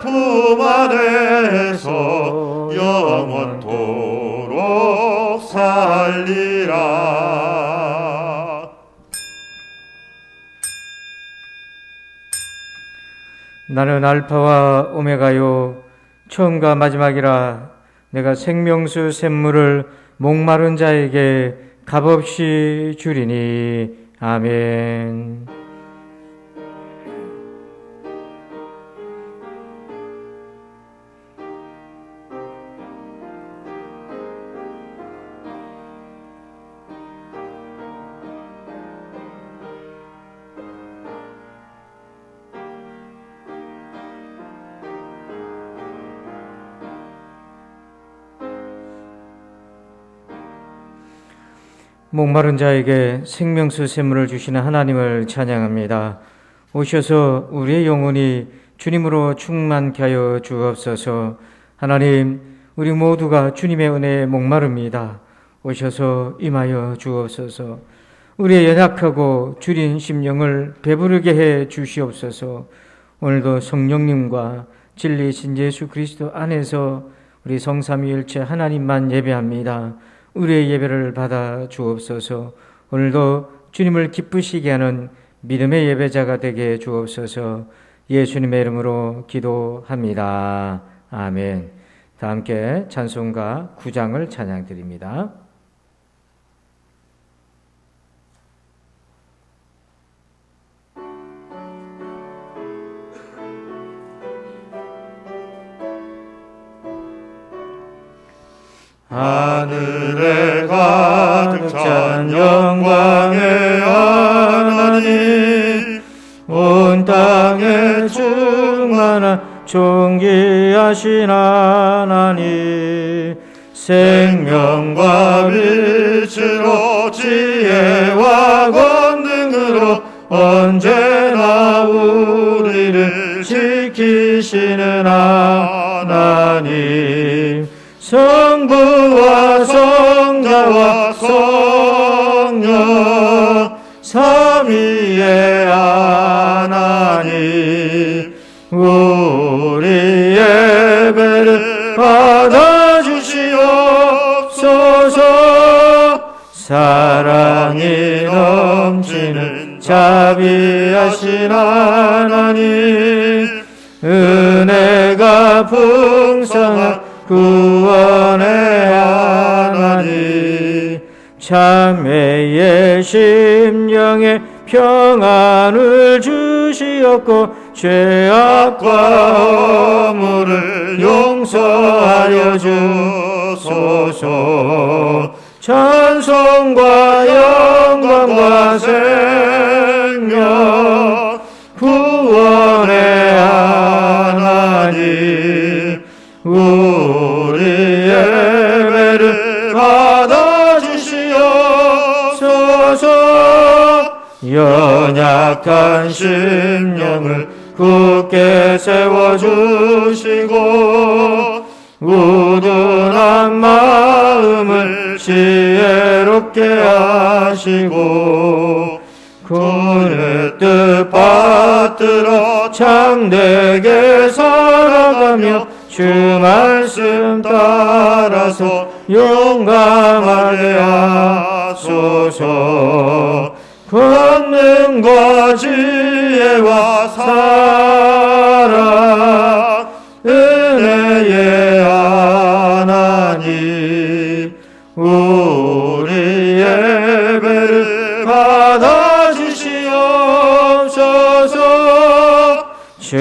품 안에서 영원토록 살리라. 나는 알파와 오메가요 처음과 마지막이라. 내가 생명수 샘물을 목마른 자에게 값없이 주리니. 아멘. 목마른 자에게 생명수 샘물을 주시는 하나님을 찬양합니다. 오셔서 우리의 영혼이 주님으로 충만케 하여 주옵소서. 하나님, 우리 모두가 주님의 은혜에 목마릅니다. 오셔서 임하여 주옵소서. 우리의 연약하고 주린 심령을 배부르게 해 주시옵소서. 오늘도 성령님과 진리신 예수 그리스도 안에서 우리 성삼위일체 하나님만 예배합니다. 우리의 예배를 받아 주옵소서. 오늘도 주님을 기쁘시게 하는 믿음의 예배자가 되게 주옵소서. 예수님의 이름으로 기도합니다. 아멘. 다 함께 찬송가 9장을 찬양드립니다. 하늘에 가득 찬 영광의 하나님, 온 땅에 충만한 존귀하신 하나님, 생명과 빛으로 지혜와 권능으로 언제나 우리를 지키시는 하나님, 성부와 성자와 성령 삼위의 하나님, 우리 예배를 받아주시옵소서. 사랑이 넘치는 자비하신 하나님, 은혜가 풍성한 구원의 하나님, 참회의 심령에 평안을 주시옵고 죄악과 허물을 용서하여 주소서. 찬송과 영광과 생명 구원의 하나님, 우리 예배를 받아주시옵소서. 연약한 심령을 굳게 세워주시고 우둔한 마음을 지혜롭게 하시고 그의 뜻 받들어 참되게 살아가며 주 말씀 따라서 용감하게 하소서. 권능과 지혜와 사랑 은혜의 하나님, 우리 예배를 받아주시옵소서. 주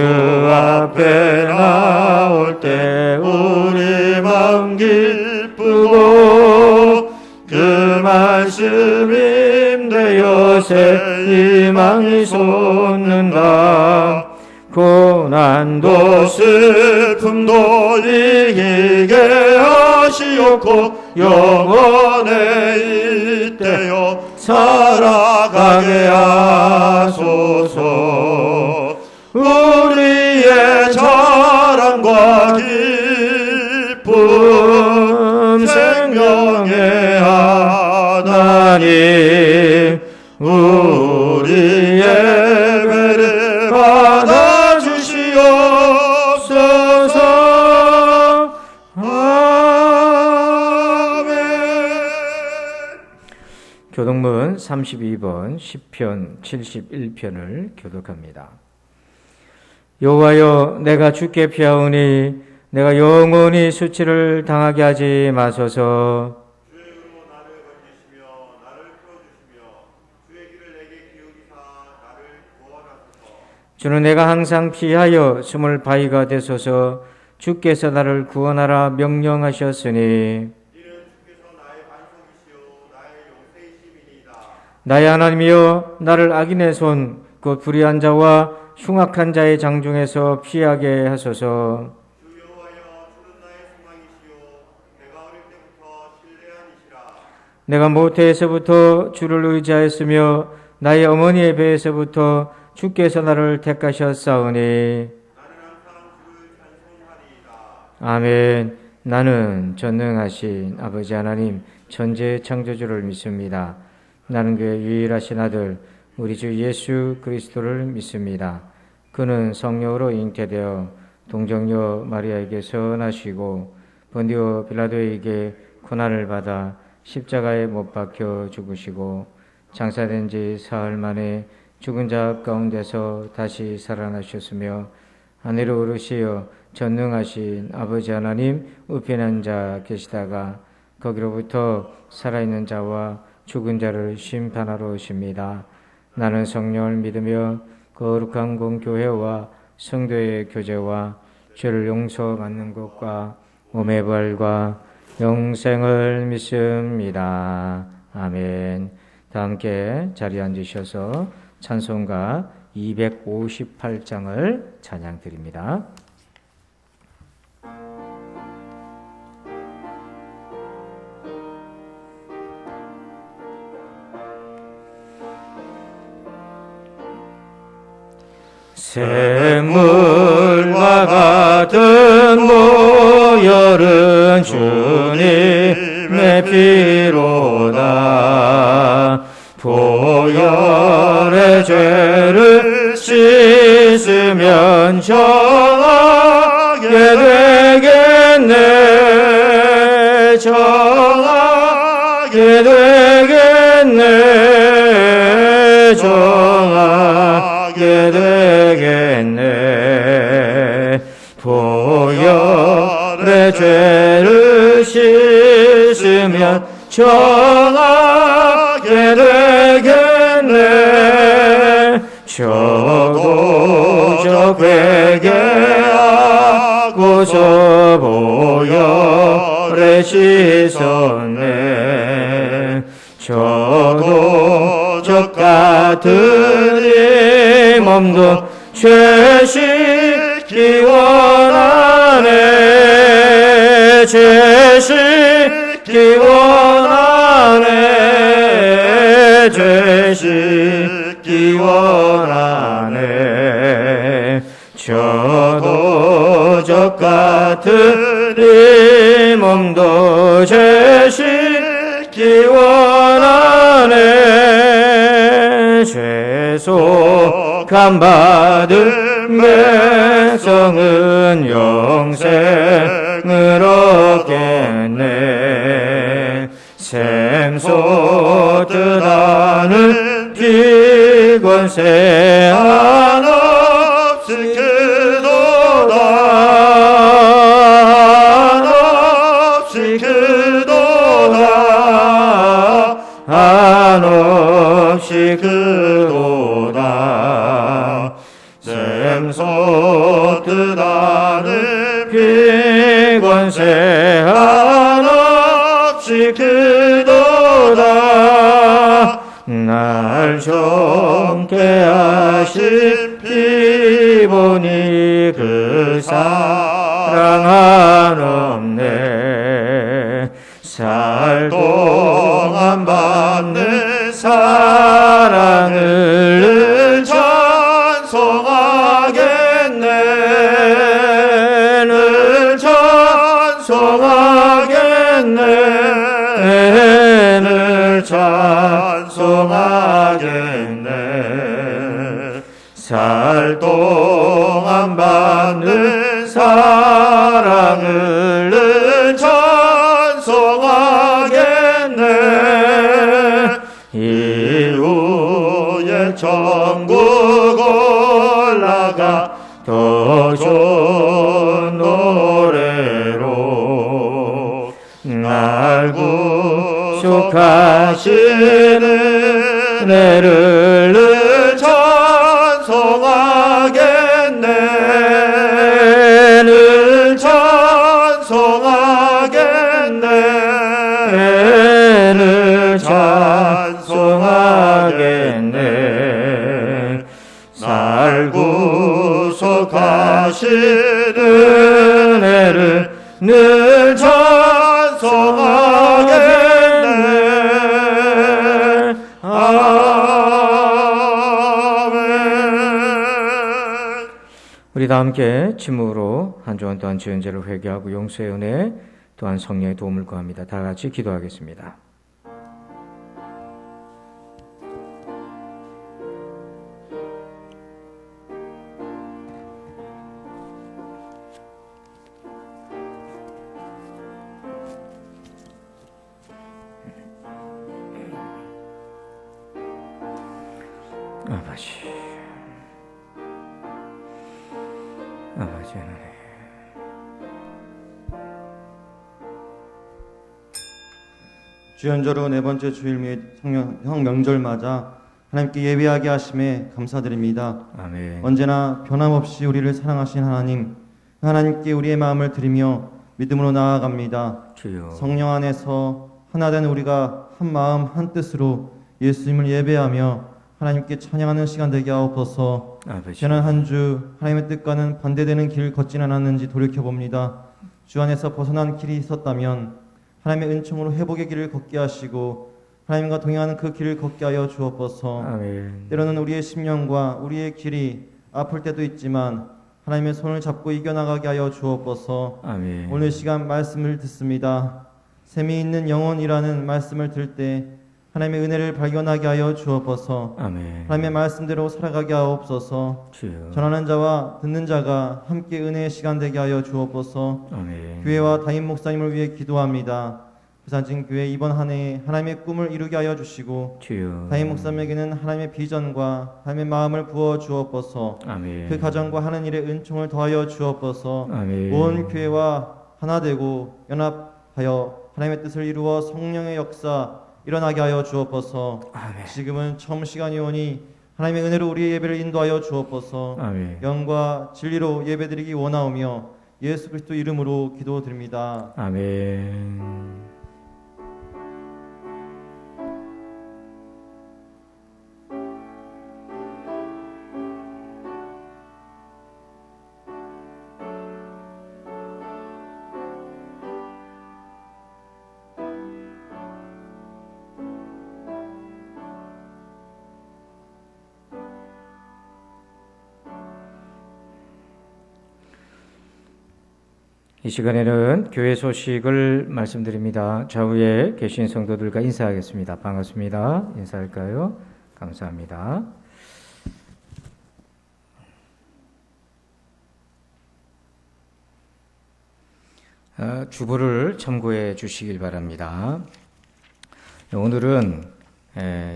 앞에 나올 때 우리 마음 기쁘고 그 말씀 임대여 새 희망이 솟는다. 고난도 슬픔도 이기게 하시옵고 영원에 잇대어 살아가게 하소서. 우리의 자랑과 기쁨 생명의 하나님, 우리 예배를 받아주시옵소서. 교동문 32번 시편 71편을 교독합니다. 여호와여, 내가 주께 피하오니 내가 영원히 수치를 당하게 하지 마소서. 주의 은혜로 나를 건지시며 나를 풀어주시며 주의 길을 내게 기울이사 나를 구원하소서. 주는 내가 항상 피하여 숨을 바위가 되소서. 주께서 나를 구원하라 명령하셨으니 이는 주께서 나의 반석이시요 나의 용세이심이니이다. 나의 하나님이여, 나를 악인의 손 곧 불의한 자와 흉악한 자의 장중에서 피하게 하소서. 주 여호와여, 주는 나의 소망이시요 내가 어릴 때부터 신뢰하니시라. 내가 모태에서부터 주를 의지하였으며 나의 어머니의 배에서부터 주께서 나를 택하셨사오니 나는 항상 주를 찬송하리이다. 아멘. 나는 전능하신 아버지 하나님 전지의 창조주를 믿습니다. 나는 그의 유일하신 아들 우리 주 예수 그리스도를 믿습니다. 그는 성령으로 잉태되어 동정녀 마리아에게서 나시고 본디오 빌라도에게 고난을 받아 십자가에 못 박혀 죽으시고 장사된 지 사흘 만에 죽은 자 가운데서 다시 살아나셨으며 하늘에 오르시어 전능하신 아버지 하나님 우편에 앉아 계시다가 거기로부터 살아있는 자와 죽은 자를 심판하러 오십니다. 나는 성령을 믿으며 거룩한 공교회와 성도의 교제와 죄를 용서받는 것과 몸의 부활과 영생을 믿습니다. 아멘. 다 함께 자리에 앉으셔서 찬송가 258장을 찬양드립니다. 샘물과 같은 모혈은 주님의 피로다. 보혈의 죄를 씻으면 정하게 되겠네. 정하게 되겠네. 정하게 되겠네. 보혈의 죄를 씻으면 정하게 되겠네. 저도적 회개하고서 보혈에 씻었네. 저도적 같은 이 몸도 죄 씻기 원하네. 죄 씻기 원하네. 죄 씻기 원하네. 저도적 같은 이 몸도 죄 씻기 원하네. 죄속함 받은 백성은 영생을 얻겠네. 샘솟듯 하는 비권세 한없이 크도다. 한없이 크도다. 한없이 크도다. 샘솟듯 하는 비권세 한없이 크도다. 날 정케 하신 피보니 그 사랑 한없네. 살 동안 받는 사랑을 찬송하겠네. 늘 찬송하겠네. 늘 찬송하겠네. 살 동안 받는 사랑을 늘 찬송하겠네. 구속하시는 은혜를 늘 찬송하겠네. 늘 찬송하겠네. 늘 찬송하겠네. 날 구속하시는 은혜를 늘 찬송하겠네. 아멘. 우리 다 함께 침묵으로 한 주간 또한 주연죄를 회개하고 용서의 은혜 또한 성령의 도움을 구합니다. 다 같이 기도하겠습니다. 아버지 하나님, 주연절후 네 번째 주일 및 성령 명절 맞아 하나님께 예배하게 하심에 감사드립니다. 아멘. 언제나 변함없이 우리를 사랑하신 하나님, 하나님께 우리의 마음을 드리며 믿음으로 나아갑니다. 주여. 성령 안에서 하나된 우리가 한 마음 한 뜻으로 예수님을 예배하며 하나님께 찬양하는 시간 되게 하옵소서. 아버지. 지난 한 주 하나님의 뜻과는 반대되는 길을 걷진 않았는지 돌이켜봅니다. 주 안에서 벗어난 길이 있었다면 하나님의 은총으로 회복의 길을 걷게 하시고 하나님과 동행하는 그 길을 걷게 하여 주옵소서. 아멘. 때로는 우리의 심령과 우리의 길이 아플 때도 있지만 하나님의 손을 잡고 이겨나가게 하여 주옵소서. 아멘. 오늘 시간 말씀을 듣습니다. 샘이 있는 영혼이라는 말씀을 들 때 하나님의 은혜를 발견하게 하여 주옵소서. 아멘. 하나님의 말씀대로 살아가게 하옵소서. 주여. 전하는 자와 듣는 자가 함께 은혜의 시간 되게 하여 주옵소서. 아멘. 교회와 담임 목사님을 위해 기도합니다. 부산진 교회 이번 한 해에 하나님의 꿈을 이루게 하여 주시고 주여. 담임 목사님에게는 하나님의 비전과 하나님의 마음을 부어 주옵소서. 아멘. 그 가정과 하는 일에 은총을 더하여 주옵소서. 아멘. 온 교회와 하나 되고 연합하여 하나님의 뜻을 이루어 성령의 역사 일어나게 하여 주옵소서. 아멘. 지금은 처음 시간이 오니 하나님의 은혜로 우리의 예배를 인도하여 주옵소서. 아멘. 영과 진리로 예배드리기 원하오며 예수 그리스도 이름으로 기도드립니다. 아멘. 이 시간에는 교회 소식을 말씀드립니다. 좌우에 계신 성도들과 인사하겠습니다. 반갑습니다. 인사할까요? 감사합니다. 주보를 참고해 주시길 바랍니다. 오늘은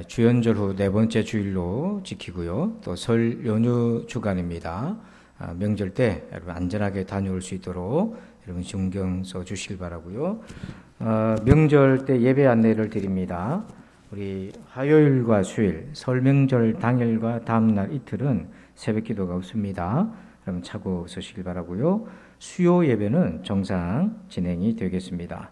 주연절 후 네 번째 주일로 지키고요. 또 설 연휴 주간입니다. 명절 때 여러분 안전하게 다녀올 수 있도록 여러분 신경 써 주시길 바라고요. 명절 때 예배 안내를 드립니다. 우리 화요일과 수요일, 설 명절 당일과 다음 날 이틀은 새벽 기도가 없습니다. 여러분 차고 서시길 바라고요. 수요 예배는 정상 진행이 되겠습니다.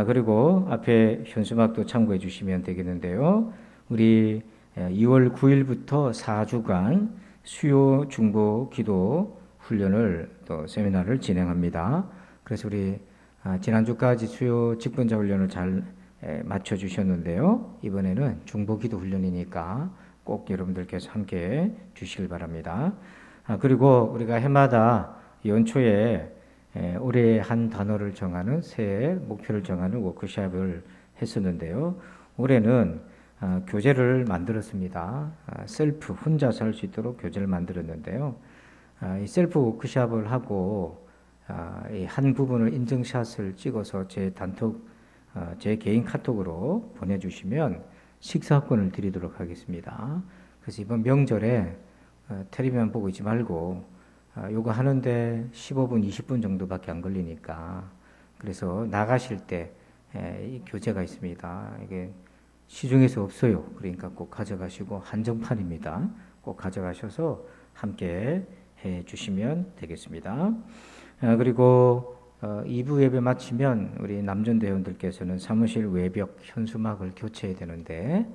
그리고 앞에 현수막도 참고해 주시면 되겠는데요. 우리 2월 9일부터 4주간 수요 중보 기도 훈련을 또 세미나를 진행합니다. 그래서 우리 지난주까지 수요 직분자 훈련을 잘 맞춰 주셨는데요. 이번에는 중보 기도 훈련이니까 꼭 여러분들께서 함께 주시길 바랍니다. 그리고 우리가 해마다 연초에 올해 한 단어를 정하는 새해 목표를 정하는 워크숍을 했었는데요. 올해는 교재를 만들었습니다. 셀프 혼자서 할 수 있도록 교재를 만들었는데요. 이 셀프 워크숍을 하고 이 한 부분을 인증샷을 찍어서 제 단톡, 제 개인 카톡으로 보내주시면 식사권을 드리도록 하겠습니다. 그래서 이번 명절에 텔레비만 보고 있지 말고 요거 하는데 15분, 20분 정도밖에 안 걸리니까 그래서 나가실 때 이 교재가 있습니다. 이게 시중에서 없어요. 그러니까 꼭 가져가시고 한정판입니다. 꼭 가져가셔서 함께 해 주시면 되겠습니다. 그리고 2부 예배 마치면 우리 남전대원들께서는 사무실 외벽 현수막을 교체해야 되는데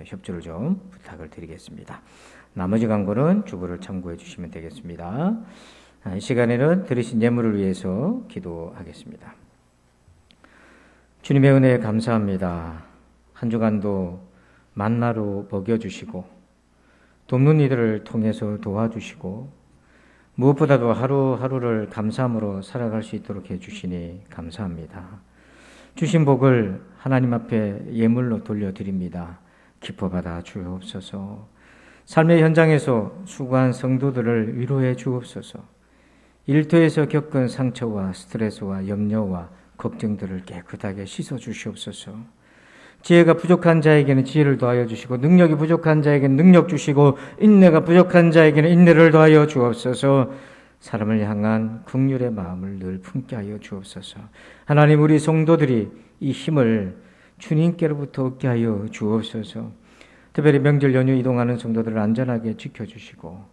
협조를 좀 부탁을 드리겠습니다. 나머지 광고는 주보를 참고해 주시면 되겠습니다. 이 시간에는 드리신 예물을 위해서 기도하겠습니다. 주님의 은혜에 감사합니다. 한 주간도 만나로 먹여주시고 돕는 이들을 통해서 도와주시고 무엇보다도 하루하루를 감사함으로 살아갈 수 있도록 해주시니 감사합니다. 주신 복을 하나님 앞에 예물로 돌려드립니다. 기뻐받아 주옵소서. 삶의 현장에서 수고한 성도들을 위로해 주옵소서. 일터에서 겪은 상처와 스트레스와 염려와 걱정들을 깨끗하게 씻어 주시옵소서. 지혜가 부족한 자에게는 지혜를 더하여 주시고 능력이 부족한 자에게는 능력 주시고 인내가 부족한 자에게는 인내를 더하여 주옵소서. 사람을 향한 긍휼의 마음을 늘 품게 하여 주옵소서. 하나님, 우리 성도들이 이 힘을 주님께로부터 얻게 하여 주옵소서. 특별히 명절 연휴 이동하는 성도들을 안전하게 지켜주시고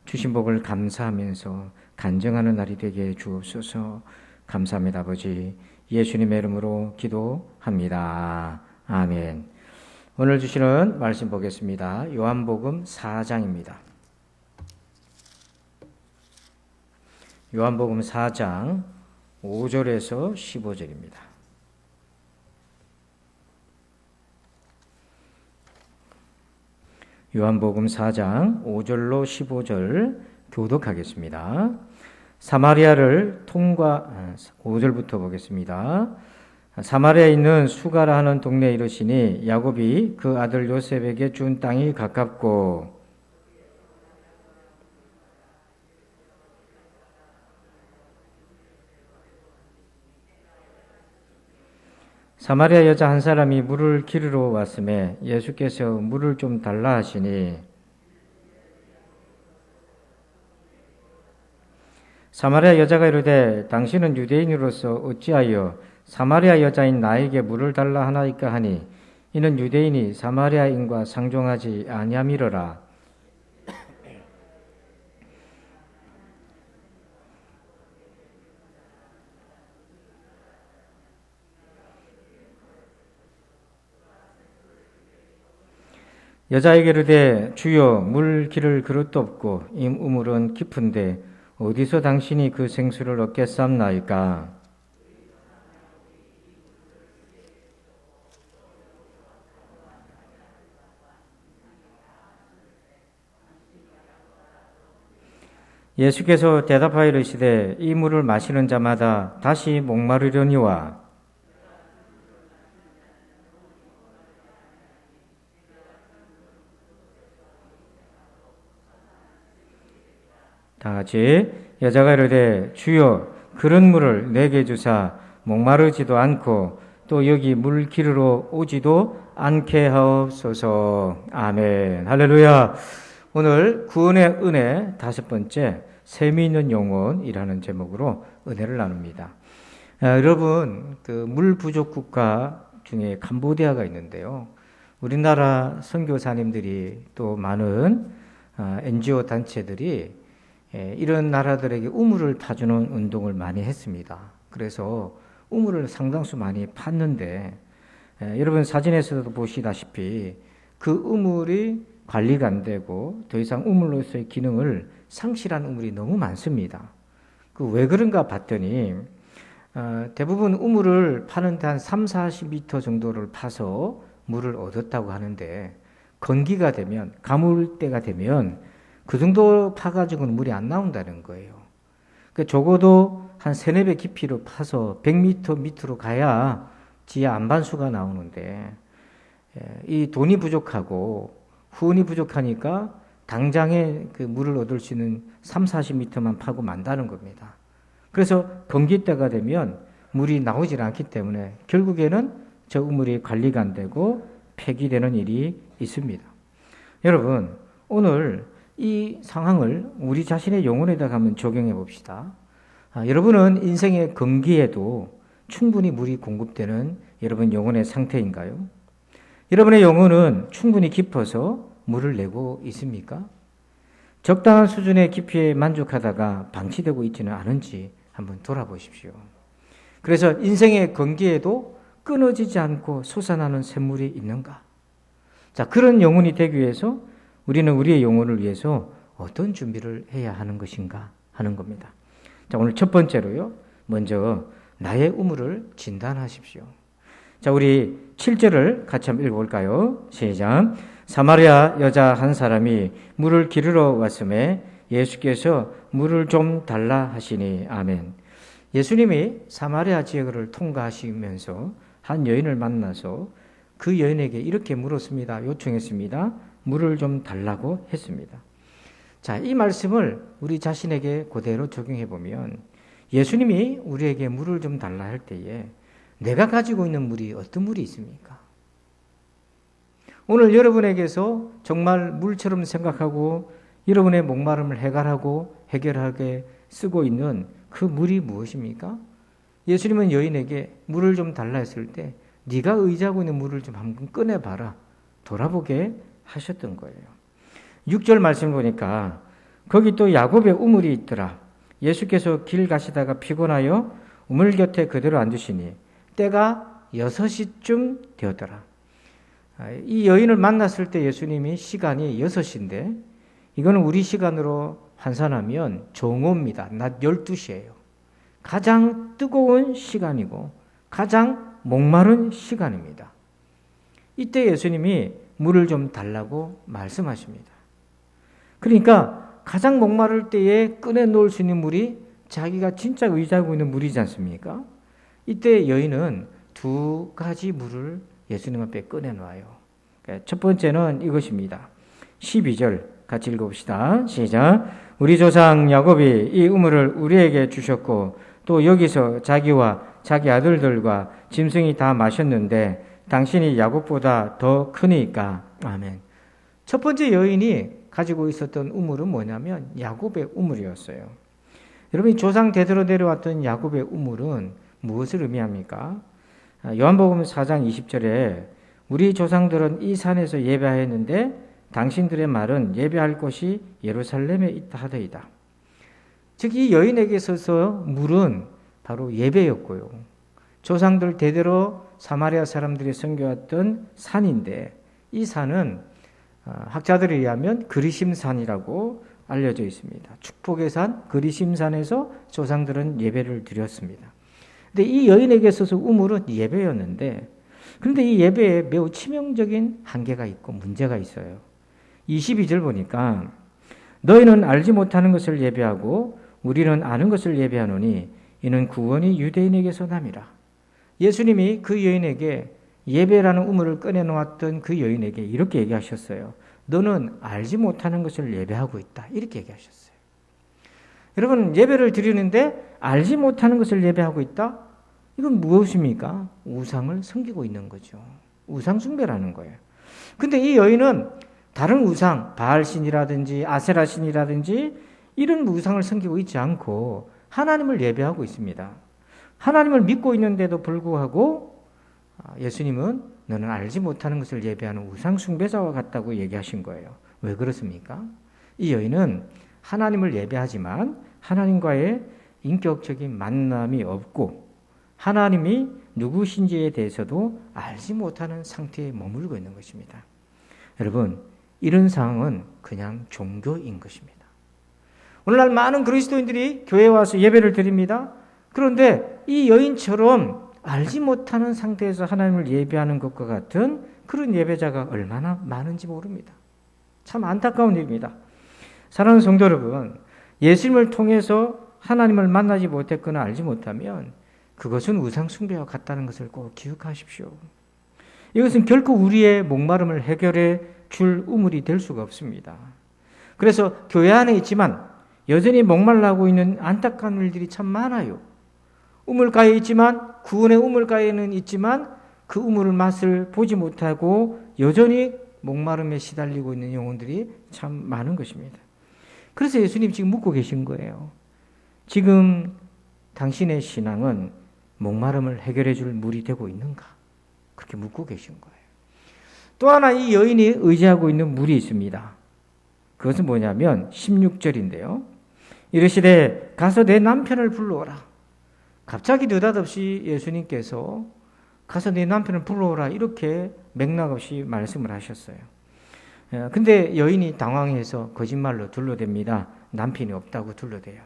주신 복을 감사하면서 간증하는 날이 되게 해 주옵소서. 감사합니다. 아버지, 예수님의 이름으로 기도합니다. 아멘. 오늘 주시는 말씀 보겠습니다. 요한복음 4장입니다. 요한복음 4장 5절에서 15절입니다. 요한복음 4장 5절로 15절 교독하겠습니다. 사마리아를 5절부터 보겠습니다. 사마리아에 있는 수가라 하는 동네에 이르시니 야곱이 그 아들 요셉에게 준 땅이 가깝고 사마리아 여자 한 사람이 물을 기르러 왔음에 예수께서 물을 좀 달라 하시니 사마리아 여자가 이르되 당신은 유대인으로서 어찌하여 사마리아 여자인 나에게 물을 달라 하나이까 하니 이는 유대인이 사마리아인과 상종하지 아니함이로라. 여자에게 이르되 주여 물 기를 그릇도 없고 이 우물은 깊은데 어디서 당신이 그 생수를 얻겠사옵나이까? 예수께서 대답하여 이르시되 이 물을 마시는 자마다 다시 목마르려니와 다 같이 여자가 이르되 주여 그런 물을 내게 주사 목마르지도 않고 또 여기 물 기르러 오지도 않게 하옵소서. 아멘. 할렐루야. 오늘 구원의 은혜 5번째 셈이 있는 영혼이라는 제목으로 은혜를 나눕니다. 여러분, 그 물 부족 국가 중에 캄보디아가 있는데요. 우리나라 선교사님들이 또 많은 NGO 단체들이 이런 나라들에게 우물을 파주는 운동을 많이 했습니다. 그래서 우물을 상당수 많이 팠는데 여러분 사진에서도 보시다시피 그 우물이 관리가 안 되고 더 이상 우물로서의 기능을 상실한 우물이 너무 많습니다. 그 왜 그런가 봤더니 대부분 우물을 파는데 한 30-40m 정도를 파서 물을 얻었다고 하는데 건기가 되면 가물때가 되면 그 정도 파가지고는 물이 안 나온다는 거예요. 그러니까 적어도 한 3-4배 깊이로 파서 100m 밑으로 가야 지하 안반수가 나오는데 이 돈이 부족하고 후원이 부족하니까 당장에 그 물을 얻을 수 있는 30-40m만 파고 만다는 겁니다. 그래서 건기 때가 되면 물이 나오질 않기 때문에 결국에는 저 우물이 관리가 안 되고 폐기되는 일이 있습니다. 여러분, 오늘 이 상황을 우리 자신의 영혼에다가 한번 적용해 봅시다. 여러분은 인생의 건기에도 충분히 물이 공급되는 여러분 영혼의 상태인가요? 여러분의 영혼은 충분히 깊어서 물을 내고 있습니까? 적당한 수준의 깊이에 만족하다가 방치되고 있지는 않은지 한번 돌아보십시오. 그래서 인생의 건기에도 끊어지지 않고 솟아나는 샘물이 있는가? 자, 그런 영혼이 되기 위해서 우리는 우리의 영혼을 위해서 어떤 준비를 해야 하는 것인가 하는 겁니다. 자, 오늘 첫 번째로요. 먼저 나의 우물을 진단하십시오. 자, 우리 7절을 같이 한번 읽어볼까요? 시작. 사마리아 여자 한 사람이 물을 기르러 왔음에 예수께서 물을 좀 달라 하시니 아멘. 예수님이 사마리아 지역을 통과하시면서 한 여인을 만나서 그 여인에게 이렇게 물었습니다. 요청했습니다. 물을 좀 달라고 했습니다. 자, 이 말씀을 우리 자신에게 그대로 적용해 보면 예수님이 우리에게 물을 좀 달라 할 때에 내가 가지고 있는 물이 어떤 물이 있습니까? 오늘 여러분에게서 정말 물처럼 생각하고 여러분의 목마름을 해결하게 쓰고 있는 그 물이 무엇입니까? 예수님은 여인에게 물을 좀 달라 했을 때 네가 의지하고 있는 물을 좀 한번 꺼내봐라. 돌아보게 하셨던 거예요. 6절 말씀 보니까 거기 또 야곱의 우물이 있더라. 예수께서 길 가시다가 피곤하여 우물 곁에 그대로 앉으시니 때가 6시쯤 되었더라. 이 여인을 만났을 때 예수님이 시간이 6시인데 이거는 우리 시간으로 환산하면 정오입니다. 낮 12시예요. 가장 뜨거운 시간이고 가장 목마른 시간입니다. 이때 예수님이 물을 좀 달라고 말씀하십니다. 그러니까 가장 목마를 때에 꺼내놓을 수 있는 물이 자기가 진짜 의지하고 있는 물이지 않습니까? 이때 여인은 두 가지 물을 예수님 앞에 꺼내놔요. 첫 번째는 이것입니다. 12절 같이 읽어봅시다. 시작. 우리 조상 야곱이 이 우물을 우리에게 주셨고 또 여기서 자기와 자기 아들들과 짐승이 다 마셨는데 당신이 야곱보다 더 크니까. 아멘. 첫 번째 여인이 가지고 있었던 우물은 뭐냐면 야곱의 우물이었어요. 여러분, 조상 대대로 내려왔던 야곱의 우물은 무엇을 의미합니까? 요한복음 4장 20절에 우리 조상들은 이 산에서 예배하였는데 당신들의 말은 예배할 곳이 예루살렘에 있다 하더이다. 즉 이 여인에게 있어서 물은 바로 예배였고요. 조상들 대대로 사마리아 사람들이 섬겨왔던 산인데 이 산은 학자들에 의하면 그리심산이라고 알려져 있습니다. 축복의 산 그리심산에서 조상들은 예배를 드렸습니다. 근데 이 여인에게 있어서 우물은 예배였는데 그런데 이 예배에 매우 치명적인 한계가 있고 문제가 있어요. 22절 보니까 너희는 알지 못하는 것을 예배하고 우리는 아는 것을 예배하노니 이는 구원이 유대인에게서 남이라. 예수님이 그 여인에게 예배라는 우물을 꺼내놓았던 그 여인에게 이렇게 얘기하셨어요. 너는 알지 못하는 것을 예배하고 있다. 이렇게 얘기하셨어요. 여러분, 예배를 드리는데 알지 못하는 것을 예배하고 있다? 이건 무엇입니까? 우상을 섬기고 있는 거죠. 우상 숭배라는 거예요. 근데 이 여인은 다른 우상, 바알신이라든지 아세라신이라든지 이런 우상을 섬기고 있지 않고 하나님을 예배하고 있습니다. 하나님을 믿고 있는데도 불구하고 예수님은 너는 알지 못하는 것을 예배하는 우상 숭배자와 같다고 얘기하신 거예요. 왜 그렇습니까? 이 여인은 하나님을 예배하지만 하나님과의 인격적인 만남이 없고 하나님이 누구신지에 대해서도 알지 못하는 상태에 머물고 있는 것입니다. 여러분, 이런 상황은 그냥 종교인 것입니다. 오늘날 많은 그리스도인들이 교회에 와서 예배를 드립니다. 그런데 이 여인처럼 알지 못하는 상태에서 하나님을 예배하는 것과 같은 그런 예배자가 얼마나 많은지 모릅니다. 참 안타까운 일입니다. 사랑하는 성도 여러분, 예수님을 통해서 하나님을 만나지 못했거나 알지 못하면 그것은 우상 숭배와 같다는 것을 꼭 기억하십시오. 이것은 결코 우리의 목마름을 해결해 줄 우물이 될 수가 없습니다. 그래서 교회 안에 있지만 여전히 목말라고 있는 안타까운 일들이 참 많아요. 우물가에 있지만 구원의 우물가에는 있지만 그 우물을 맛을 보지 못하고 여전히 목마름에 시달리고 있는 영혼들이 참 많은 것입니다. 그래서 예수님 지금 묻고 계신 거예요. 지금 당신의 신앙은 목마름을 해결해 줄 물이 되고 있는가? 그렇게 묻고 계신 거예요. 또 하나 이 여인이 의지하고 있는 물이 있습니다. 그것은 뭐냐면 16절인데요. 이르시되 가서 내 남편을 불러오라. 갑자기 느닷없이 예수님께서 가서 내 남편을 불러오라 이렇게 맥락 없이 말씀을 하셨어요. 근데 여인이 당황해서 거짓말로 둘러댑니다. 남편이 없다고 둘러대요.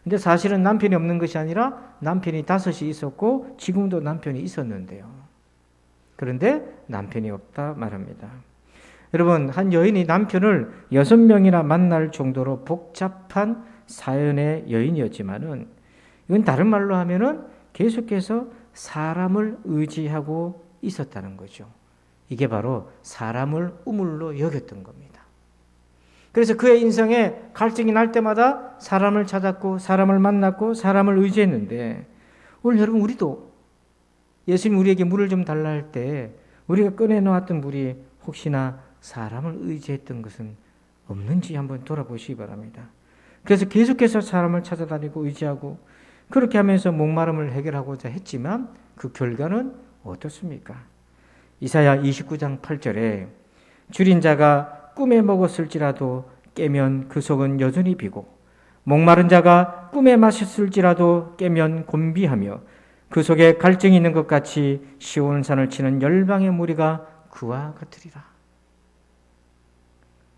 근데 사실은 남편이 없는 것이 아니라 남편이 5이 있었고 지금도 남편이 있었는데요. 그런데 남편이 없다 말합니다. 여러분, 한 여인이 남편을 6명이나 만날 정도로 복잡한 사연의 여인이었지만은 이건 다른 말로 하면은 계속해서 사람을 의지하고 있었다는 거죠. 이게 바로 사람을 우물로 여겼던 겁니다. 그래서 그의 인생에 갈증이 날 때마다 사람을 찾았고 사람을 만났고 사람을 의지했는데 오늘 여러분 우리도 예수님 우리에게 물을 좀 달라 할 때 우리가 꺼내놓았던 물이 혹시나 사람을 의지했던 것은 없는지 한번 돌아보시기 바랍니다. 그래서 계속해서 사람을 찾아다니고 의지하고 그렇게 하면서 목마름을 해결하고자 했지만 그 결과는 어떻습니까? 이사야 29장 8절에 줄인 자가 꿈에 먹었을지라도 깨면 그 속은 여전히 비고 목마른 자가 꿈에 마셨을지라도 깨면 곤비하며 그 속에 갈증이 있는 것 같이 시온 산을 치는 열방의 무리가 그와 같으리라.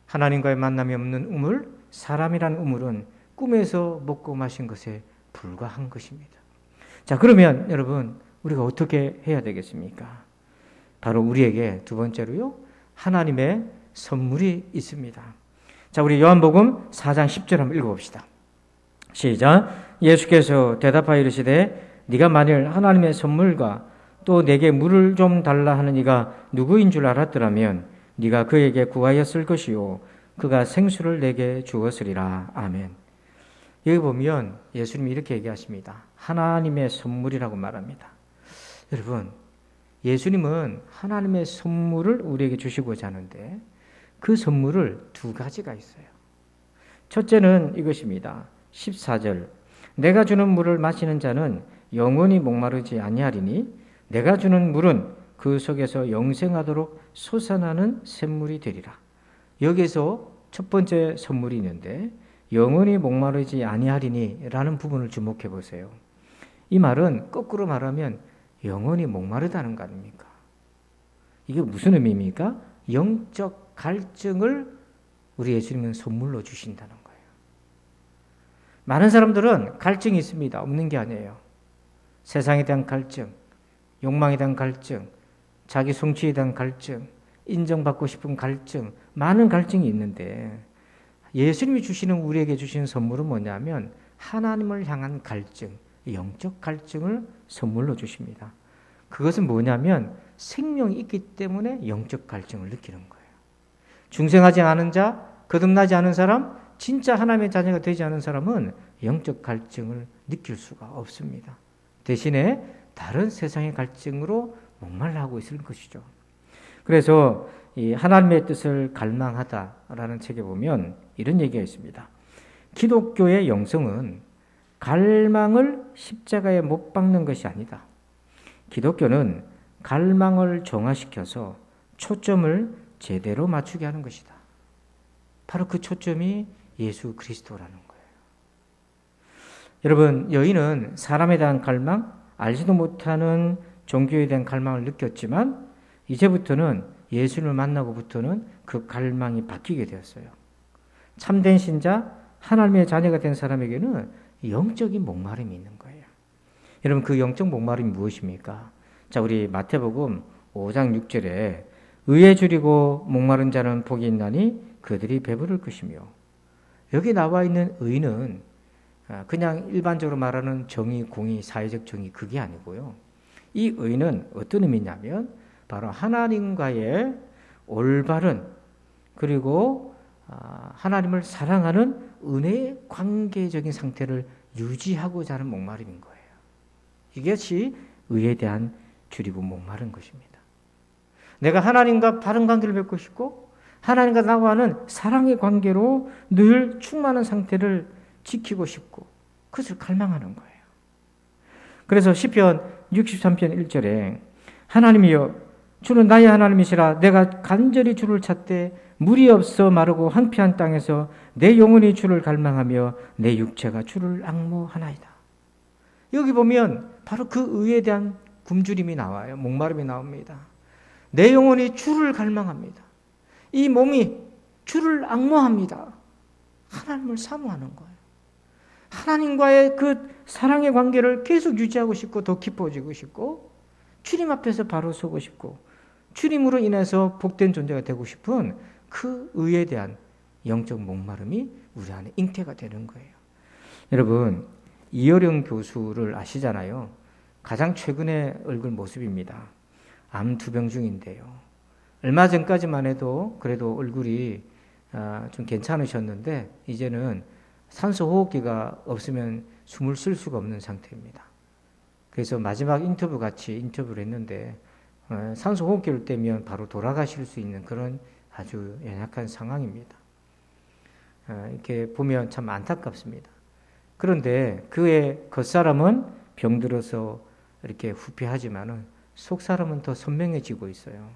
하나님과의 만남이 없는 우물, 사람이란 우물은 꿈에서 먹고 마신 것에 불과한 것입니다. 자, 그러면 여러분 우리가 어떻게 해야 되겠습니까? 바로 우리에게 두 번째로요, 하나님의 선물이 있습니다. 자, 우리 요한복음 4장 10절 한번 읽어봅시다. 시작. 예수께서 대답하여 이르시되 네가 만일 하나님의 선물과 또 내게 물을 좀 달라 하는 이가 누구인 줄 알았더라면 네가 그에게 구하였을 것이요 그가 생수를 내게 주었으리라. 아멘. 여기 보면 예수님이 이렇게 얘기하십니다. 하나님의 선물이라고 말합니다. 여러분, 예수님은 하나님의 선물을 우리에게 주시고자 하는데 그 선물을 두 가지가 있어요. 첫째는 이것입니다. 14절. 내가 주는 물을 마시는 자는 영원히 목마르지 아니하리니 내가 주는 물은 그 속에서 영생하도록 솟아나는 샘물이 되리라. 여기서 첫 번째 선물이 있는데 영원히 목마르지 아니하리니 라는 부분을 주목해 보세요. 이 말은 거꾸로 말하면 영원히 목마르다는 거 아닙니까? 이게 무슨 의미입니까? 영적 갈증을 우리 예수님은 선물로 주신다는 거예요. 많은 사람들은 갈증이 있습니다. 없는 게 아니에요. 세상에 대한 갈증, 욕망에 대한 갈증, 자기 성취에 대한 갈증, 인정받고 싶은 갈증, 많은 갈증이 있는데 예수님이 주시는 우리에게 주시는 선물은 뭐냐면 하나님을 향한 갈증, 영적 갈증을 선물로 주십니다. 그것은 뭐냐면 생명이 있기 때문에 영적 갈증을 느끼는 거예요. 중생하지 않은 자, 거듭나지 않은 사람, 진짜 하나님의 자녀가 되지 않은 사람은 영적 갈증을 느낄 수가 없습니다. 대신에 다른 세상의 갈증으로 목말라 하고 있을 것이죠. 그래서 이 하나님의 뜻을 갈망하다라는 책에 보면 이런 얘기가 있습니다. 기독교의 영성은 갈망을 십자가에 못 박는 것이 아니다. 기독교는 갈망을 정화시켜서 초점을 제대로 맞추게 하는 것이다. 바로 그 초점이 예수 그리스도라는 거예요. 여러분, 여인은 사람에 대한 갈망, 알지도 못하는 종교에 대한 갈망을 느꼈지만 이제부터는 예수를 만나고부터는 그 갈망이 바뀌게 되었어요. 참된 신자, 하나님의 자녀가 된 사람에게는 영적인 목마름이 있는 거예요. 여러분, 그 영적 목마름이 무엇입니까? 자, 우리 마태복음 5장 6절에 의에 줄이고 목마른 자는 복이 있나니 그들이 배부를 것이며, 여기 나와 있는 의는 그냥 일반적으로 말하는 정의, 공의, 사회적 정의, 그게 아니고요. 이 의는 어떤 의미냐면 바로 하나님과의 올바른, 그리고 하나님을 사랑하는 은혜의 관계적인 상태를 유지하고자 하는 목마름인 거예요. 이것이 의에 대한 줄이고 목마른 것입니다. 내가 하나님과 바른 관계를 맺고 싶고 하나님과 나와는 사랑의 관계로 늘 충만한 상태를 지키고 싶고 그것을 갈망하는 거예요. 그래서 시편 63편 1절에 하나님이여 주는 나의 하나님이시라 내가 간절히 주를 찾되 물이 없어 마르고 황폐한 땅에서 내 영혼이 주를 갈망하며 내 육체가 주를 앙모하나이다. 여기 보면 바로 그 의에 대한 굶주림이 나와요. 목마름이 나옵니다. 내 영혼이 주를 갈망합니다. 이 몸이 주를 앙모합니다. 하나님을 사모하는 거예요. 하나님과의 그 사랑의 관계를 계속 유지하고 싶고 더 깊어지고 싶고 주님 앞에서 바로 서고 싶고 주님으로 인해서 복된 존재가 되고 싶은 그 의에 대한 영적 목마름이 우리 안에 잉태가 되는 거예요. 여러분, 이어령 교수를 아시잖아요. 가장 최근의 얼굴 모습입니다. 암 2병 중인데요. 얼마 전까지만 해도 그래도 얼굴이 좀 괜찮으셨는데 이제는 산소 호흡기가 없으면 숨을 쉴 수가 없는 상태입니다. 그래서 마지막 인터뷰 같이 인터뷰를 했는데 산소 호흡기를 떼면 바로 돌아가실 수 있는 그런 아주 연약한 상황입니다. 이렇게 보면 참 안타깝습니다. 그런데 그의 겉사람은 병들어서 이렇게 후피하지만은 속사람은 더 선명해지고 있어요.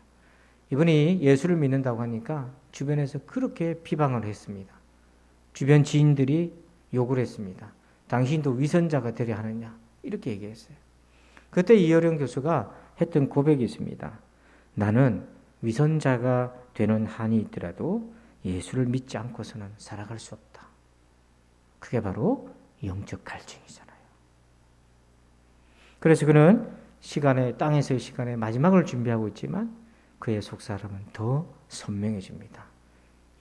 이분이 예수를 믿는다고 하니까 주변에서 그렇게 비방을 했습니다. 주변 지인들이 욕을 했습니다. 당신도 위선자가 되려 하느냐 이렇게 얘기했어요. 그때 이어령 교수가 했던 고백이 있습니다. 나는 위선자가 되는 한이 있더라도 예수를 믿지 않고서는 살아갈 수 없다. 그게 바로 영적 갈증이잖아요. 그래서 그는 땅에서의 시간의 마지막을 준비하고 있지만 그의 속사람은 더 선명해집니다.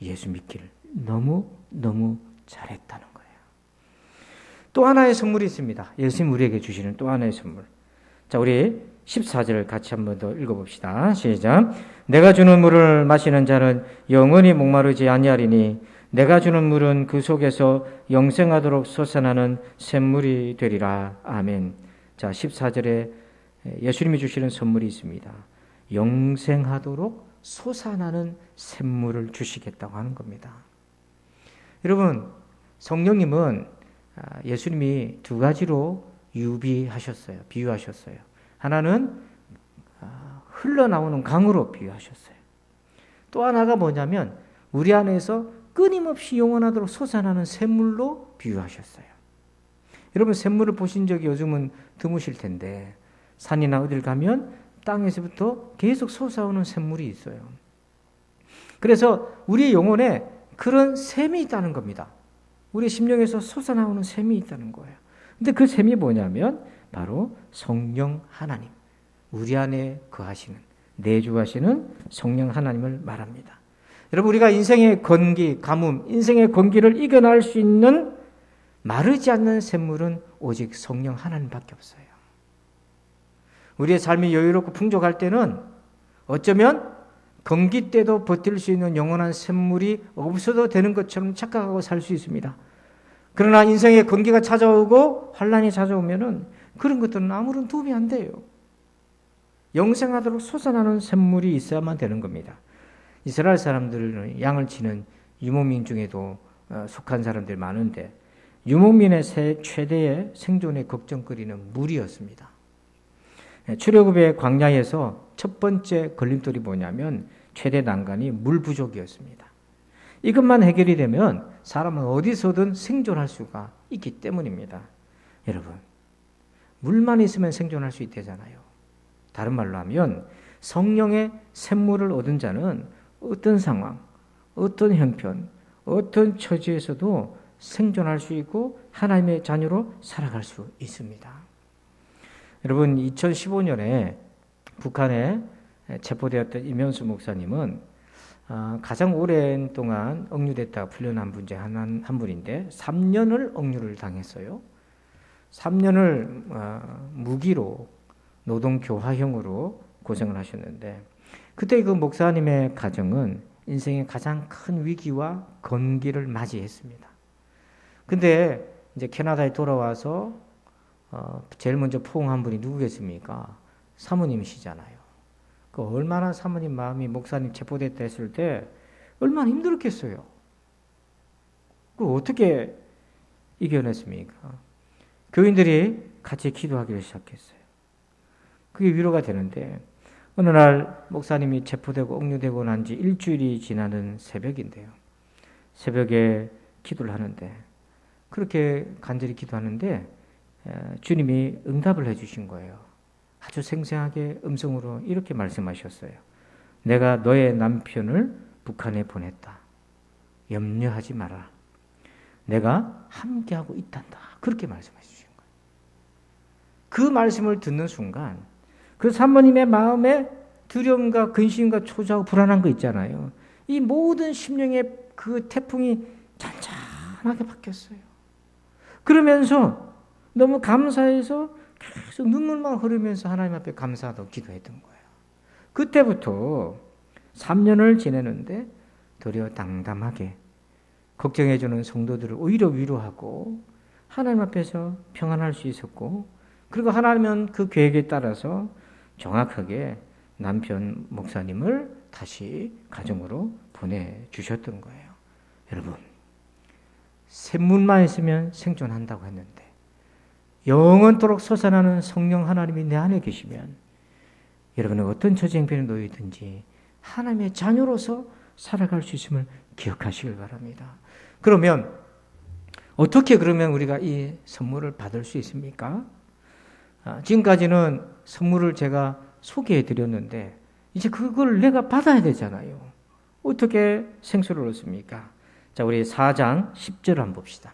예수 믿기를 너무 잘했다는 거예요. 또 하나의 선물이 있습니다. 예수님 우리에게 주시는 또 하나의 선물. 자, 우리 14절을 같이 한 번 더 읽어봅시다. 시작. 내가 주는 물을 마시는 자는 영원히 목마르지 아니하리니 내가 주는 물은 그 속에서 영생하도록 솟아나는 샘물이 되리라. 아멘. 자, 14절에 예수님이 주시는 선물이 있습니다. 영생하도록 솟아나는 샘물을 주시겠다고 하는 겁니다. 여러분, 성령님은 예수님이 두 가지로 비유하셨어요. 하나는 흘러나오는 강으로 비유하셨어요. 또 하나가 뭐냐면 우리 안에서 끊임없이 영원하도록 솟아나는 샘물로 비유하셨어요. 여러분, 샘물을 보신 적이 요즘은 드무실 텐데 산이나 어딜 가면 땅에서부터 계속 솟아오는 샘물이 있어요. 그래서 우리 영혼에 그런 샘이 있다는 겁니다. 우리 심령에서 솟아나오는 샘이 있다는 거예요. 근데 그 샘이 뭐냐면 바로 성령 하나님, 우리 안에 거하시는, 내주하시는 성령 하나님을 말합니다. 여러분, 우리가 인생의 건기, 가뭄, 인생의 건기를 이겨낼 수 있는 마르지 않는 샘물은 오직 성령 하나님밖에 없어요. 우리의 삶이 여유롭고 풍족할 때는 어쩌면 건기 때도 버틸 수 있는 영원한 샘물이 없어도 되는 것처럼 착각하고 살 수 있습니다. 그러나 인생의 건기가 찾아오고 환란이 찾아오면은 그런 것들은 아무런 도움이 안 돼요. 영생하도록 솟아나는 샘물이 있어야만 되는 겁니다. 이스라엘 사람들은 양을 치는 유목민 중에도 속한 사람들이 많은데 유목민의 최대의 생존의 걱정거리는 물이었습니다. 출애굽의 광야에서 첫 번째 걸림돌이 뭐냐면 최대 난관이 물 부족이었습니다. 이것만 해결이 되면 사람은 어디서든 생존할 수가 있기 때문입니다. 여러분, 물만 있으면 생존할 수 있대잖아요. 다른 말로 하면 성령의 샘물을 얻은 자는 어떤 상황, 어떤 형편, 어떤 처지에서도 생존할 수 있고 하나님의 자녀로 살아갈 수 있습니다. 여러분, 2015년에 북한에 체포되었던 이면수 목사님은 가장 오랜 동안 억류됐다가 풀려난 분 중에 한 분인데 3년을 억류를 당했어요. 3년을 무기로 노동교화형으로 고생을 하셨는데 그때 그 목사님의 가정은 인생의 가장 큰 위기와 건기를 맞이했습니다. 근데 이제 캐나다에 돌아와서 제일 먼저 포옹한 분이 누구겠습니까? 사모님이시잖아요. 그 얼마나 사모님 마음이 목사님 체포됐다 했을 때 얼마나 힘들었겠어요. 그 어떻게 이겨냈습니까? 교인들이 같이 기도하기를 시작했어요. 그게 위로가 되는데 어느 날 목사님이 체포되고 억류되고 난 지 일주일이 지나는 새벽인데요. 새벽에 기도를 하는데 그렇게 간절히 기도하는데 주님이 응답을 해주신 거예요. 아주 생생하게 음성으로 이렇게 말씀하셨어요. 내가 너의 남편을 북한에 보냈다. 염려하지 마라. 내가 함께하고 있단다. 그렇게 말씀해 주신 거예요. 그 말씀을 듣는 순간 그 사모님의 마음에 두려움과 근심과 초조하고 불안한 거 있잖아요. 이 모든 심령의 그 태풍이 잔잔하게 바뀌었어요. 그러면서 너무 감사해서 계속 눈물만 흐르면서 하나님 앞에 감사하다고 기도했던 거예요. 그때부터 3년을 지내는데 도리어 당담하게 걱정해주는 성도들을 오히려 위로하고 하나님 앞에서 평안할 수 있었고, 그리고 하나님은 그 계획에 따라서 정확하게 남편 목사님을 다시 가정으로 보내주셨던 거예요. 여러분, 샘문만 있으면 생존한다고 했는데 영원토록 솟아나는 성령 하나님이 내 안에 계시면 여러분은 어떤 처지형편에 놓이든지 하나님의 자녀로서 살아갈 수 있음을 기억하시길 바랍니다. 그러면 어떻게 그러면 우리가 이 선물을 받을 수 있습니까? 지금까지는 선물을 제가 소개해 드렸는데 이제 그걸 내가 받아야 되잖아요. 어떻게 생수를 얻습니까? 자, 우리 4장 10절 한번 봅시다.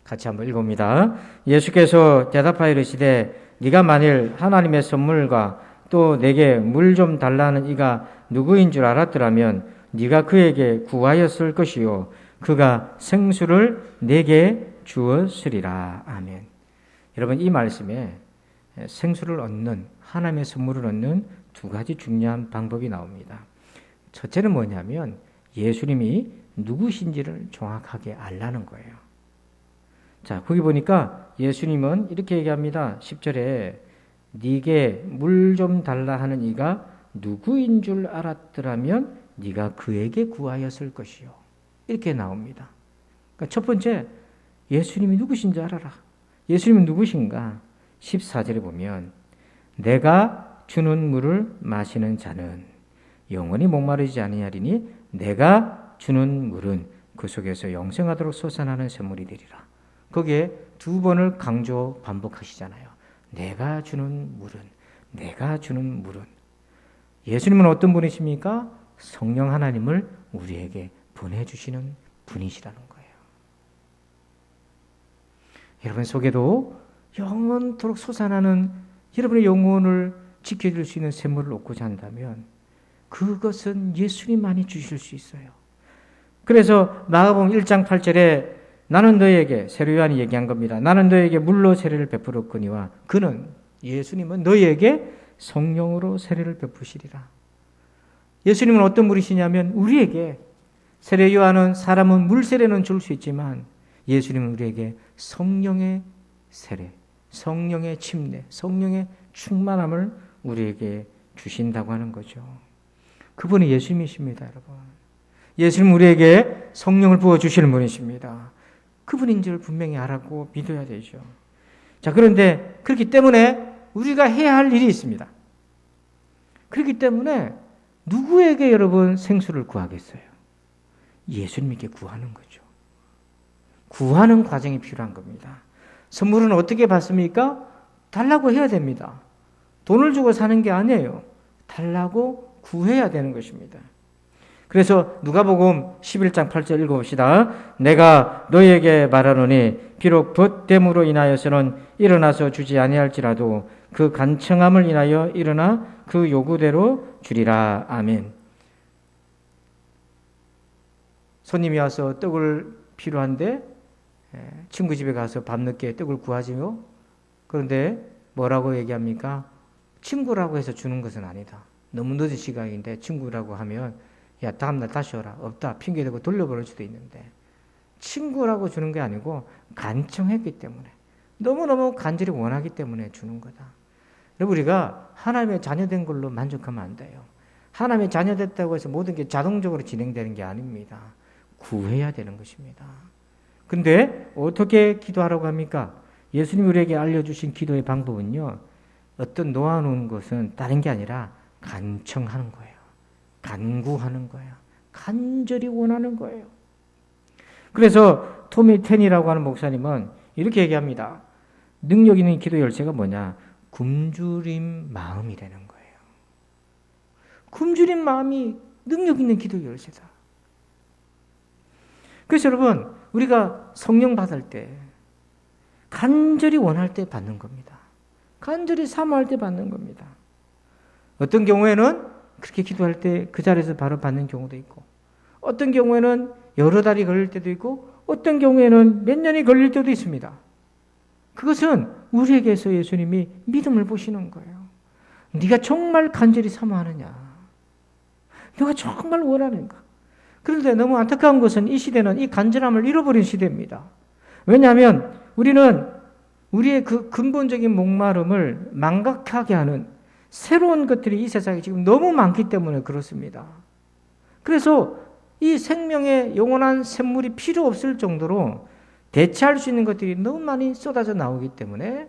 같이 한번 읽어봅니다. 예수께서 대답하여 이르시되 네가 만일 하나님의 선물과 또 내게 물 좀 달라는 이가 누구인 줄 알았더라면 네가 그에게 구하였을 것이요 그가 생수를 내게 주었으리라. 아멘. 여러분, 이 말씀에 생수를 얻는, 하나님의 선물을 얻는 두 가지 중요한 방법이 나옵니다. 첫째는 뭐냐면 예수님이 누구신지를 정확하게 알라는 거예요. 자, 거기 보니까 예수님은 이렇게 얘기합니다. 10절에 네게 물 좀 달라 하는 이가 누구인 줄 알았더라면 네가 그에게 구하였을 것이요. 이렇게 나옵니다. 그러니까 첫 번째, 예수님이 누구신지 알아라. 예수님은 누구신가? 14절에 보면 내가 주는 물을 마시는 자는 영원히 목마르지 아니하리니 내가 주는 물은 그 속에서 영생하도록 솟아나는 샘물이 되리라. 거기에 두 번을 강조 반복하시잖아요. 내가 주는 물은, 내가 주는 물은. 예수님은 어떤 분이십니까? 성령 하나님을 우리에게 보내주시는 분이시라는 거예요. 여러분 속에도 영원토록 솟아나는 여러분의 영혼을 지켜줄 수 있는 샘물을 얻고자 한다면 그것은 예수님만이 주실 수 있어요. 그래서 마가복음 1장 8절에 나는 너에게, 세례 요한이 얘기한 겁니다. 나는 너에게 물로 세례를 베풀었거니와 그는, 예수님은 너에게 성령으로 세례를 베푸시리라. 예수님은 어떤 분이시냐면 우리에게, 세례 요한은 사람은 물 세례는 줄 수 있지만 예수님은 우리에게 성령의 세례, 성령의 침례, 성령의 충만함을 우리에게 주신다고 하는 거죠. 그분이 예수님이십니다, 여러분. 예수님은 우리에게 성령을 부어주시는 분이십니다. 그분인 줄 분명히 알고 믿어야 되죠. 자, 그런데 그렇기 때문에 우리가 해야 할 일이 있습니다. 그렇기 때문에 누구에게 여러분 생수를 구하겠어요? 예수님께 구하는 거죠. 구하는 과정이 필요한 겁니다. 선물은 어떻게 받습니까? 달라고 해야 됩니다. 돈을 주고 사는 게 아니에요. 달라고 구해야 되는 것입니다. 그래서 누가복음 11장 8절 읽어봅시다. 내가 너희에게 말하노니 비록 벗됨으로 인하여서는 일어나서 주지 아니할지라도 그 간청함을 인하여 일어나 그 요구대로 주리라. 아멘. 손님이 와서 떡을 필요한데 친구 집에 가서 밤늦게 떡을 구하지요. 그런데 뭐라고 얘기합니까? 친구라고 해서 주는 것은 아니다. 너무 늦은 시간인데 친구라고 하면 야, 다음날 다시 오라. 없다. 핑계대고 돌려버릴 수도 있는데 친구라고 주는 게 아니고 간청했기 때문에, 너무너무 간절히 원하기 때문에 주는 거다. 여러분, 우리가 하나님의 자녀된 걸로 만족하면 안 돼요. 하나님의 자녀됐다고 해서 모든 게 자동적으로 진행되는 게 아닙니다. 구해야 되는 것입니다. 근데 어떻게 기도하라고 합니까? 예수님이 우리에게 알려주신 기도의 방법은요, 어떤 놓아놓은 것은 다른 게 아니라 간청하는 거예요. 간구하는 거예요. 간절히 원하는 거예요. 그래서 토미 텐이라고 하는 목사님은 이렇게 얘기합니다. 능력 있는 기도 열쇠가 뭐냐? 굶주린 마음이라는 거예요. 굶주린 마음이 능력 있는 기도 열쇠다. 그래서 여러분, 우리가 성령 받을 때 간절히 원할 때 받는 겁니다. 간절히 사모할 때 받는 겁니다. 어떤 경우에는 그렇게 기도할 때 그 자리에서 바로 받는 경우도 있고, 어떤 경우에는 여러 달이 걸릴 때도 있고, 어떤 경우에는 몇 년이 걸릴 때도 있습니다. 그것은 우리에게서 예수님이 믿음을 보시는 거예요. 네가 정말 간절히 사모하느냐? 네가 정말 원하는가? 그런데 너무 안타까운 것은 이 시대는 이 간절함을 잃어버린 시대입니다. 왜냐하면 우리는 우리의 그 근본적인 목마름을 망각하게 하는 새로운 것들이 이 세상에 지금 너무 많기 때문에 그렇습니다. 그래서 이 생명의 영원한 샘물이 필요 없을 정도로 대체할 수 있는 것들이 너무 많이 쏟아져 나오기 때문에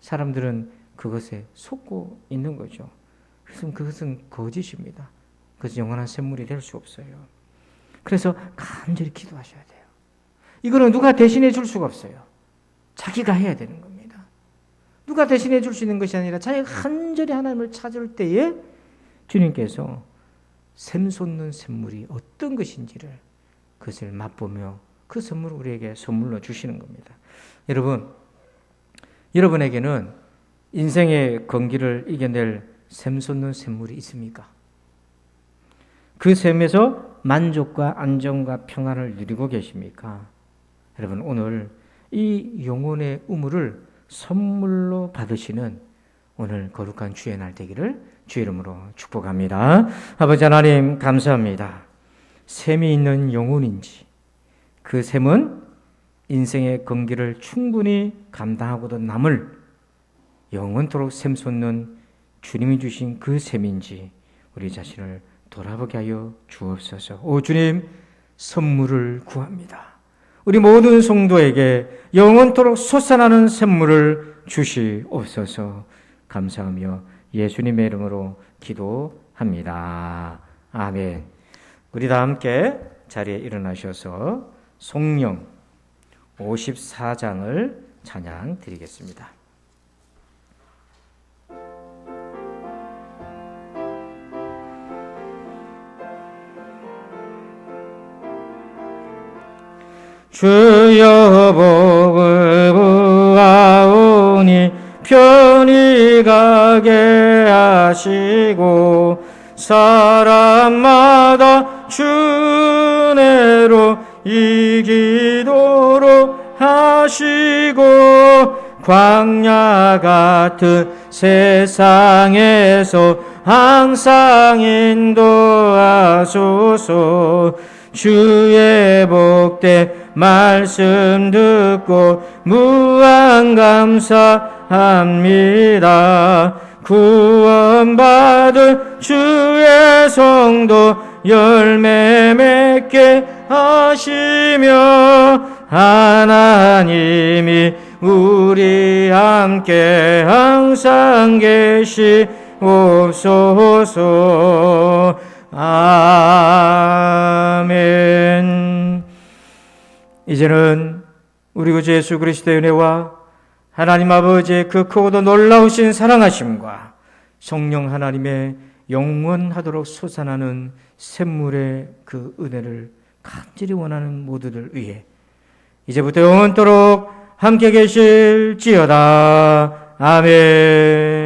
사람들은 그것에 속고 있는 거죠. 그래서 그것은 거짓입니다. 그것은 영원한 샘물이 될 수 없어요. 그래서 간절히 기도하셔야 돼요. 이거는 누가 대신해 줄 수가 없어요. 자기가 해야 되는 겁니다. 누가 대신해 줄 수 있는 것이 아니라 자기가 간절히 하나님을 찾을 때에 주님께서 샘솟는 샘물이 어떤 것인지를 그것을 맛보며 그 선물을 우리에게 선물로 주시는 겁니다. 여러분에게는 인생의 건기를 이겨낼 샘솟는 샘물이 있습니까? 그 샘에서 만족과 안정과 평안을 누리고 계십니까? 여러분, 오늘 이 영혼의 우물을 선물로 받으시는 오늘 거룩한 주의 날 되기를 주의 이름으로 축복합니다. 아버지 하나님 감사합니다. 샘이 있는 영혼인지 그 샘은 인생의 건기를 충분히 감당하고도 남을 영원토록 샘솟는 주님이 주신 그 샘인지 우리 자신을 돌아보게 하여 주옵소서. 오 주님, 선물을 구합니다. 우리 모든 성도에게 영원토록 솟아나는 샘물을 주시옵소서. 감사하며 예수님의 이름으로 기도합니다. 아멘. 우리 다 함께 자리에 일어나셔서 송령 54장을 찬양 드리겠습니다. 주여 복을 구하오니 편히 가게 하시고 사람마다 주내로 이기도록 하시고 광야 같은 세상에서 항상 인도하소서. 주의 복된 말씀 듣고 무한 감사합니다. 구원받은 주의 성도 열매 맺게 하시며 하나님이 우리 함께 항상 계시옵소서. 아멘. 이제는 우리 구주 예수 그리스도의 은혜와 하나님 아버지의 그 크고도 놀라우신 사랑하심과 성령 하나님의 영원하도록 솟아나는 샘물의 그 은혜를 간절히 원하는 모두들 위해 이제부터 영원토록 함께 계실지어다. 아멘.